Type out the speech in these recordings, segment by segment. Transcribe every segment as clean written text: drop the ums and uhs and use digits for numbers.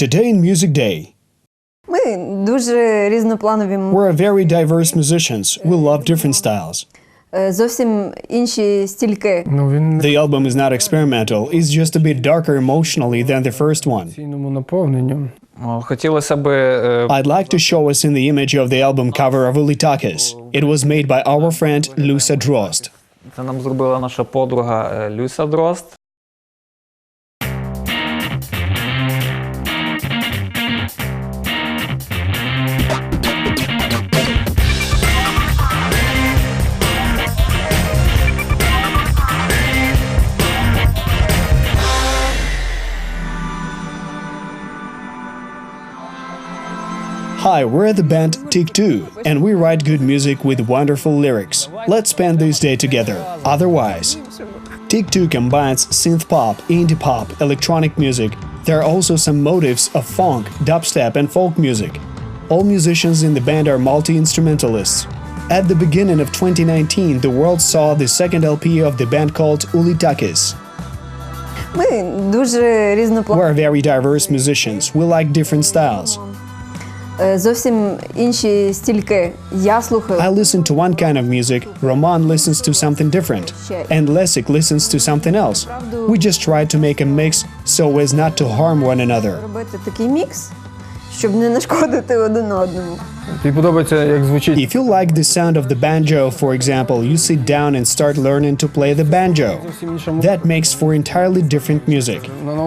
Today in Music Day, Ми дуже різнопланові, we're very diverse musicians. We love different styles. Зовсім інші стільки. The album is not experimental, it's just a bit darker emotionally than the first one. Хотілося би I'd like to show us in the image of the album cover of Ulitakis. It was made by our friend Lusa Drost. це нам зробила наша подруга Люся Дрозд. Hi, we're the band Tik Tu, and we write good music with wonderful lyrics. Let's spend this day together. Otherwise, Tik Tu combines synth-pop, indie-pop, electronic music. There are also some motifs of funk, dubstep, and folk music. All musicians in the band are multi-instrumentalists. At the beginning of 2019, the world saw the second LP of the band called Ulitakis. Ми дуже різнопланові. We're very diverse musicians. We like different styles. Зовсім інші стільки. Я слухаю. I listen to one kind of music, Roman listens to something different, and Lessig listens to something else. We just try to make a mix so as not to harm one another. Робити такий мікс, щоб не нашкодити один одному. Тобі подобається, як звучить? If you like the sound of the banjo, for example, you sit down and start learning to play the banjo. That makes for entirely different music.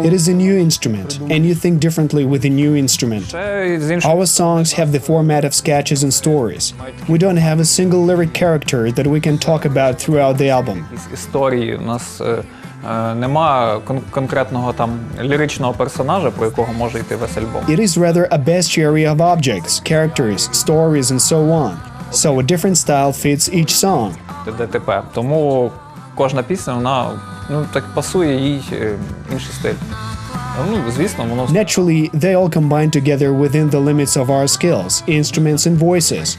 It is a new instrument, and you think differently with a new instrument. Our songs have the format of sketches and stories. We don't have a single lyric character that we can talk about throughout the album. Історії. У нас нема конкретного там ліричного персонажа, про якого може йти весь альбом. It is rather a bestiary of objects, characters, stories, and so on. So a different style fits each song. ДТП. Тому кожна пісня, вона так пасує їй інший стиль. Звісно, воно... Naturally, they all combine together within the limits of our skills, instruments and voices.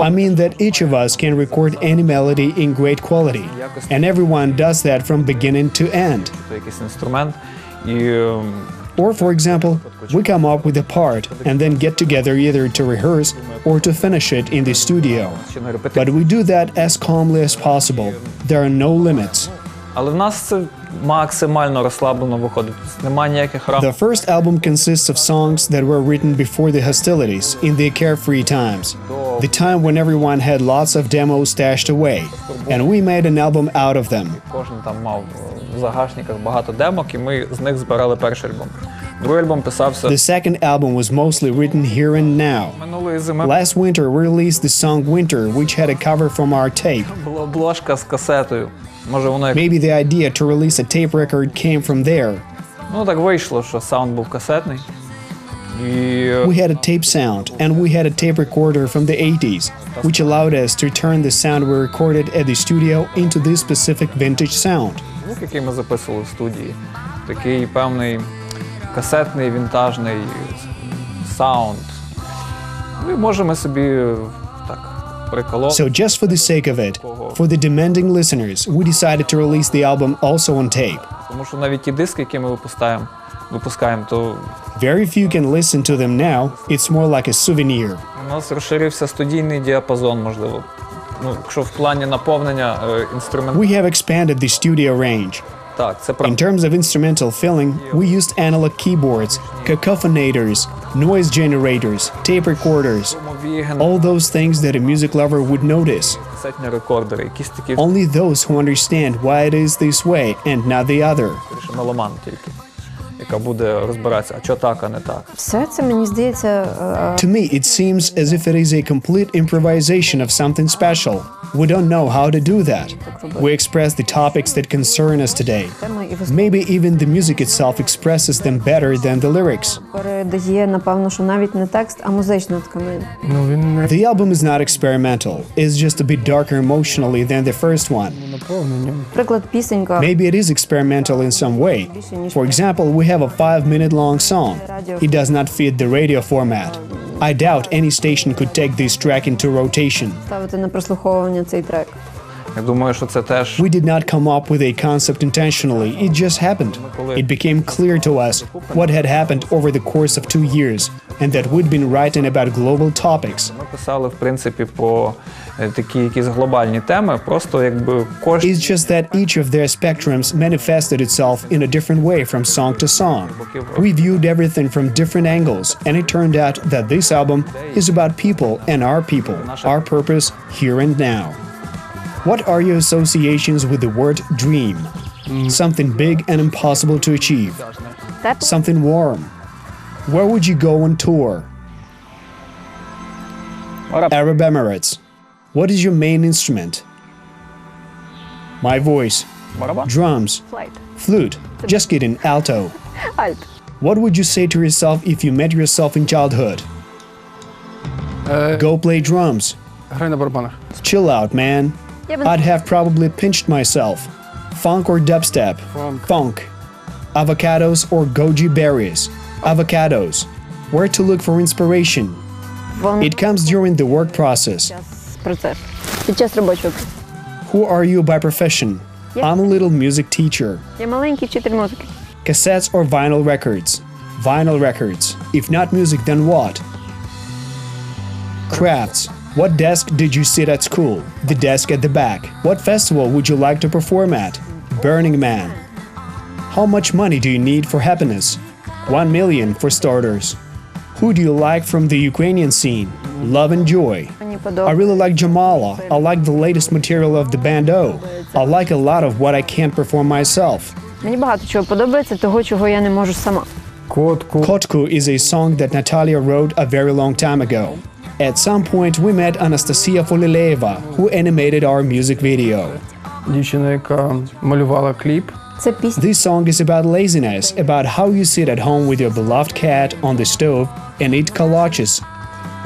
I mean that each of us can record any melody in great quality, and everyone does that from beginning to end. Якийсь інструмент і... Or, for example, we come up with a part and then get together either to rehearse or to finish it in the studio. But we do that as calmly as possible. There are no limits. Але в нас це максимально розслаблено виходить. Немає ніяких рам. The first album consists of songs that were written before the hostilities, in the carefree times, the time when everyone had lots of demos stashed away, and we made an album out of them. Кожен там мав в загашниках багато демок, і ми з них збирали перший альбом. Другий альбом писався... The second album was mostly written here and now. Минулої зими Last winter we released the song Winter, which had a cover from our tape. була обложка з касетою. Може, воно... Maybe the idea to release a tape record came from there. Так вийшло, що саунд був касетний. І... We had a tape sound, and we had a tape recorder from the 80s, which allowed us to turn the sound we recorded at the studio into this specific vintage sound. Звук, який ми записували в студії, такий певний касетний, вінтажний саунд. І можемо собі так приколоти. So just for the sake of it, for the demanding listeners, we decided to release the album also on tape. Тому що навіть ті диски, які ми випускаємо, то... Very few can listen to them now, it's more like a souvenir. У нас розширився студійний діапазон, можливо. Якщо в плані наповнення інструментів. We have expanded the studio range. Так, це правда. In terms of instrumental filling, we used analog keyboards, cacophonator's, noise generators, tape recorders, all those things that a music lover would notice. Касетні рекордери, якісь такі... Only those who understand why it is this way and not the other. Меломан тільки, яка буде розбиратися, а чого так, а не так. Все це, мені здається... To me, it seems as if it is a complete improvisation of something special. We don't know how to do that. We express the topics that concern us today. Maybe even the music itself expresses them better than the lyrics. Передає, напевно, що навіть не текст, а музична тканина. The album is not experimental. It's just a bit darker emotionally than the first one. Приклад, пісенька. Maybe it is experimental in some way. For example, we have a 5-minute long song. It does not fit the radio format. I doubt any station could take this track into rotation. Ставити на прослуховування цей трек. Я думаю, що це теж We did not come up with a concept intentionally, it just happened. It became clear to us what had happened over the course of 2 years, and that we'd been writing about global topics. ми писали, в принципі, по такі якісь глобальні теми, просто якби кожен It's just that each of their spectrums manifested itself in a different way from song to song. We viewed everything from different angles, and it turned out that this album is about people and our purpose here and now. What are your associations with the word dream? Something big and impossible to achieve. Something warm. Where would you go on tour? Arab Emirates. What is your main instrument? My voice. Drums. Флайт. Flute. Just kidding, alto. Альт. What would you say to yourself if you met yourself in childhood? Go play drums. Грай на барабанах. Chill out, man. I'd have probably pinched myself. Funk or dubstep? Funk. Avocados or goji berries? Avocados. Where to look for inspiration? It comes during the work process. Процес. Під час робочого. Who are you by profession? I'm a little music teacher. Я маленький вчитель музики. Cassettes or vinyl records? Vinyl records. If not music, then what? Crafts. What desk did you sit at school? The desk at the back. What festival would you like to perform at? Burning Man. How much money do you need for happiness? 1 million for starters. Who do you like from the Ukrainian scene? Love and Joy. Мені I подобається. really like Jamala. I like the latest material of the banjo. I like a lot of what I can't perform myself. Мені багато чого подобається, того, чого я не можу сама. Котку. Kotku is a song that Natalia wrote a very long time ago. At some point, we met Anastasia Folileva, who animated our music video. Дівчина, яка малювала кліп. Це пісня. This song is about laziness, about how you sit at home with your beloved cat on the stove and eat kolaches,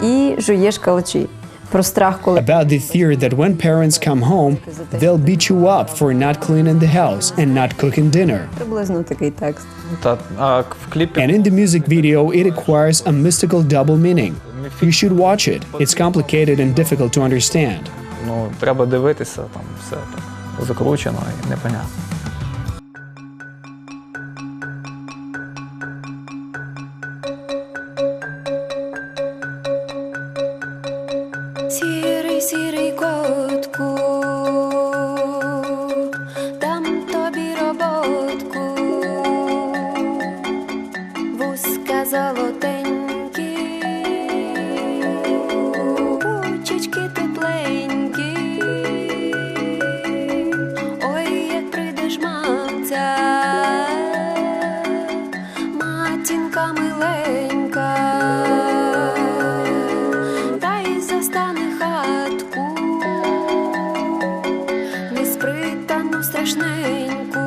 І жуєш калачі. Про страх, коли about the fear that when parents come home, they'll beat you up for not cleaning the house and not cooking dinner. приблизно такий текст. а в кліпі And in the music video, it acquires a mystical double meaning. You should watch it. It's complicated and difficult to understand. ну, треба дивитися, там все так закручено і непонятно. Сірий, сірий котку, дам тобі роботку, вузька золотенькі, ручечки тепленькі, ой, як прийдеш, мамця, матінка миленька, та й застане хатку, неспритану страшненьку.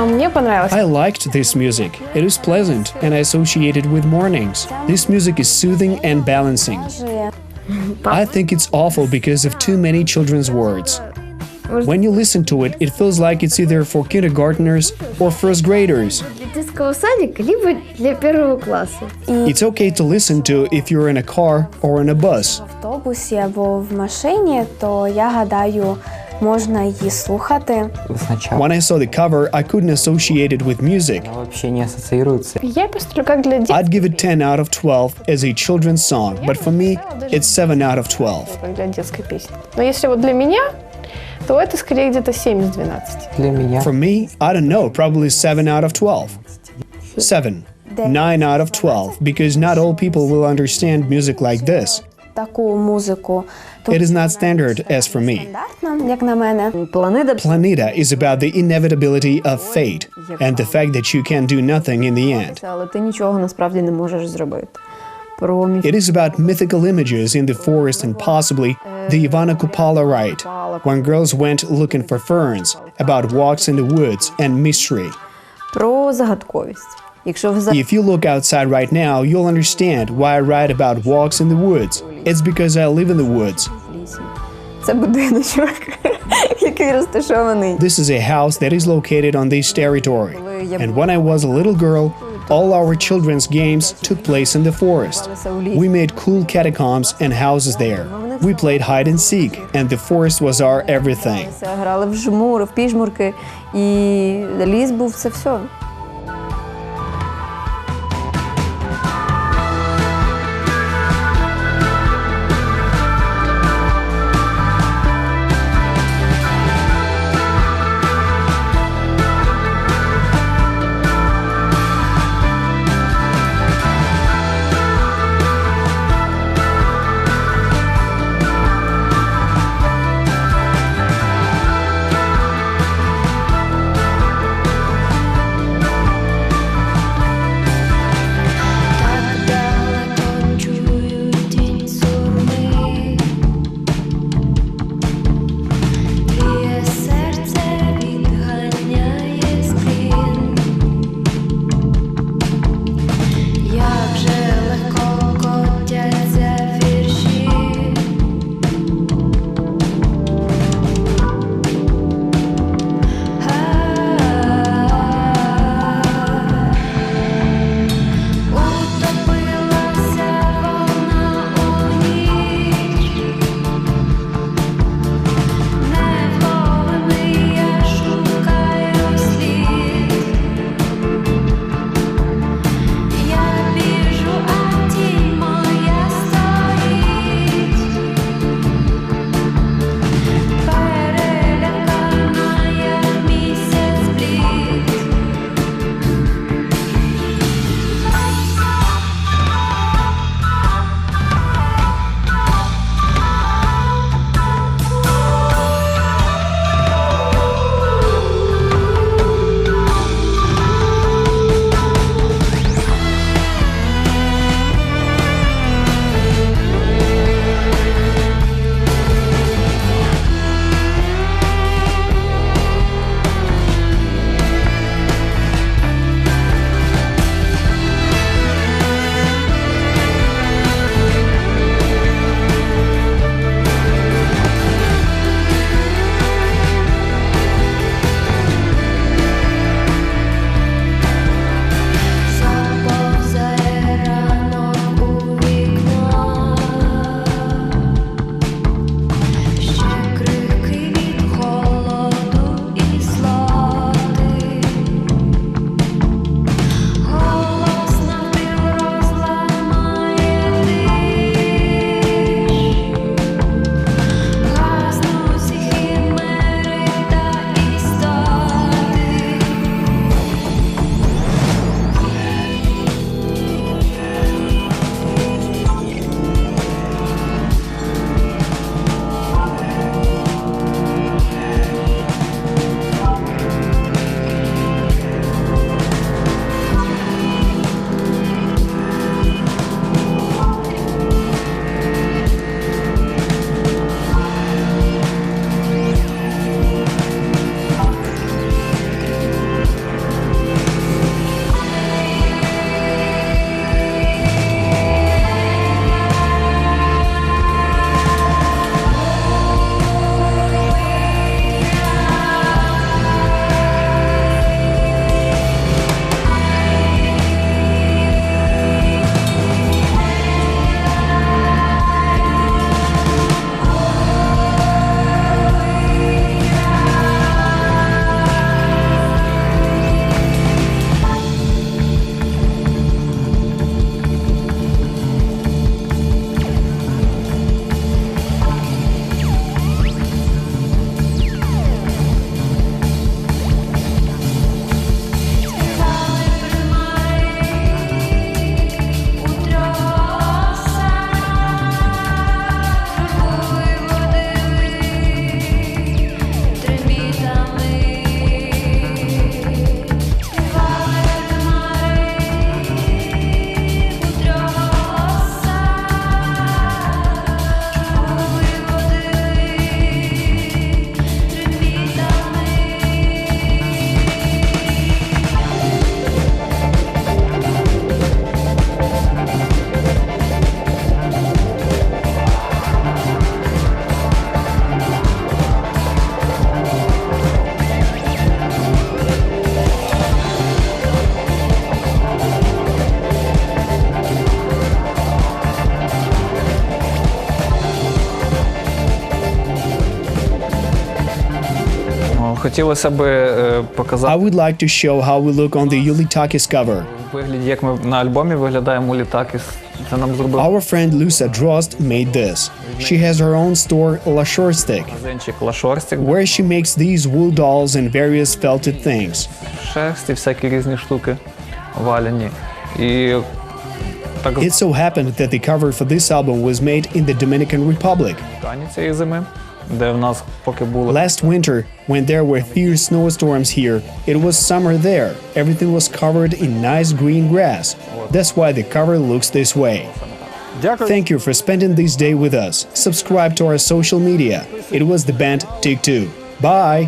Мені понравилось. I liked this music. It is pleasant and I associate it with mornings. This music is soothing and balancing. I think it's awful because of too many children's words. When you listen to it, it feels like it's either for kindergartners or first graders. детского садика, либо для первого класса. It's okay to listen to if you're in a car or in a bus. В автобусі або в машині, то я гадаю, можна її слухати. Сначала When I saw the cover, I couldn't associate it with music. она вообще не ассоциируется. Я поставлю как для детей, I'd give it 10 out of 12 as a children's song, but for me, it's 7 out of 12. как для детской песни. Но если вот для меня, то это скорее где-то 7 из 12. Для меня For me, I don't know, probably 7 out of 12. 7. 9 out of 12, because not all people will understand music like this. Таку музику. It is not standard as for me. Стандартна, як на мене. Планета Planeta is about the inevitability of fate and the fact that you can do nothing in the end. але ти нічого насправді не можеш зробити. Про міф... It is about mythical images in the forest and possibly the Ivana Kupala rite, when girls went looking for ferns, about walks in the woods and mystery. про загадковість. Якщо ви If you look outside right now, you'll understand why I write about walks in the woods. It's because I live in the woods. Це будиночок, який розташований. This is a house that is located on this territory. And when I was a little girl, all our children's games took place in the forest. We made cool catacombs and houses there. We played hide and seek, and the forest was our everything. Грали в жмури, в піжмурки, і ліс був це все. Хотілося б показати I would like to show how we look on the Ulitakis cover. вигляді, як ми на альбомі виглядаємо Ulitakis. Це нам зробив Our friend Lusa Drost made this. She has her own store, La Shorstic, магазинчик Лашорстик, where she makes these wool dolls and various felted things. шерсті, всякі різні штуки валяні. І так It so happened that the cover for this album was made in the Dominican Republic. Кані цієї зими, де в нас поки було Last winter, when there were fierce snowstorms here, it was summer there. Everything was covered in nice green grass. That's why the cover looks this way. Thank you for spending this day with us. Subscribe to our social media. It was the band Tik Tu. Bye!